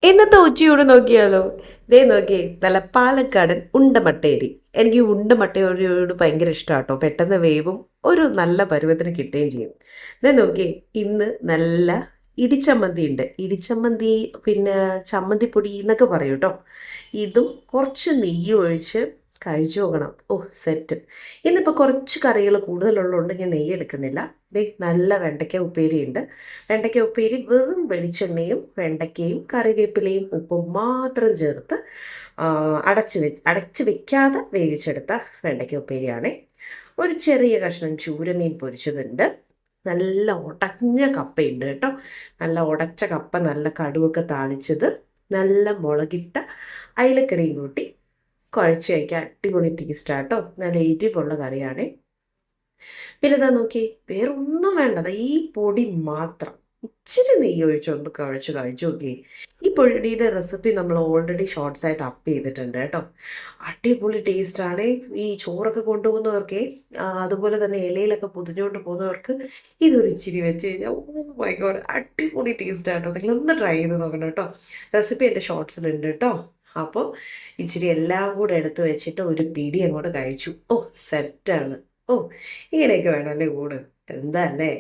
ഇന്നത്തെ ഉച്ചയൂട് നോക്കിയാലോ? ദേ നോക്കിയേ, നല്ല പാലക്കാടൻ ഉണ്ടമട്ടേരി. എനിക്ക് ഈ ഉണ്ടമട്ടയോട് ഭയങ്കര ഇഷ്ടമാട്ടോ. പെട്ടെന്ന് വേവും, ഒരു നല്ല പരുവത്തിന് കിട്ടുകയും ചെയ്യും. ദേ നോക്കിയേ, ഇന്ന് നല്ല ഇടിച്ചമ്മന്തി ഉണ്ട്. ഇടിച്ചമ്മന്തി പിന്നെ ചമ്മന്തിപ്പൊടി എന്നൊക്കെ പറയും കേട്ടോ. ഇതും കുറച്ച് നെയ്യ് ഒഴിച്ച് കഴിച്ചു നോക്കണം. ഓ, സെറ്റ്. ഇന്നിപ്പോൾ കുറച്ച് കറികൾ കൂടുതലുള്ളതുകൊണ്ട് ഞാൻ നെയ്യ് എടുക്കുന്നില്ല. ദേ നല്ല വെണ്ടയ്ക്ക ഉപ്പേരിയുണ്ട്. വെണ്ടയ്ക്ക ഉപ്പേരി വെറും വെളിച്ചെണ്ണയും വെണ്ടയ്ക്കയും കറിവേപ്പിലയും ഉപ്പും മാത്രം ചേർത്ത് അടച്ച് വെക്കാതെ വേവിച്ചെടുത്ത വെണ്ടയ്ക്ക ഉപ്പേരിയാണ്. ഒരു ചെറിയ കഷ്ണം ചൂരമീൻ പൊരിച്ചതുണ്ട്. നല്ല ഉടഞ്ഞ കപ്പയുണ്ട് കേട്ടോ. നല്ല ഉടച്ച കപ്പ, നല്ല കടുവൊക്കെ താളിച്ചത്, നല്ല മുളകിട്ട അയിലക്കറിയും കൂട്ടി കുഴച്ച് കഴിക്കാൻ അടിപൊളി ടേസ്റ്റാട്ടോ. നല്ല എരിവുള്ള കറിയാണ്. പിന്നെ ഇതാ നോക്കി, വേറെ ഒന്നും വേണ്ടത്, ഈ പൊടി മാത്രം ഇച്ചിരി നെയ്യ് ഒഴിച്ചൊന്ന് കുഴച്ച് കഴിച്ചു നോക്കി. ഈ പൊടിയുടെ റെസിപ്പി നമ്മൾ ഓൾറെഡി ഷോർട്സ് ആയിട്ട് അപ്പ് ചെയ്തിട്ടുണ്ട് കേട്ടോ. അടിപൊളി ടേസ്റ്റാണ്. ഈ ചോറൊക്കെ കൊണ്ടുപോകുന്നവർക്ക്, അതുപോലെ തന്നെ ഇലയിലൊക്കെ പൊതിഞ്ഞുകൊണ്ട് പോകുന്നവർക്ക് ഇതൊരു ഇച്ചിരി വെച്ച് കഴിഞ്ഞാൽ ഓ മൈ ഗോഡ്, അടിപൊളി ടേസ്റ്റാട്ടോ. നിങ്ങളൊന്ന് ട്രൈ ചെയ്ത് നോക്കണം കേട്ടോ. റെസിപ്പി എൻ്റെ ഷോർട്സിലുണ്ട് കേട്ടോ. അപ്പോൾ ഇച്ചിരി എല്ലാം കൂടെ എടുത്ത് വെച്ചിട്ട് ഒരു പിടി അങ്ങോട്ട് കഴിച്ചു. ഓ, സെറ്റാണ്. ഓ, ഇങ്ങനെയൊക്കെ വേണമല്ലേ ഊണ്? എന്താ അല്ലേ?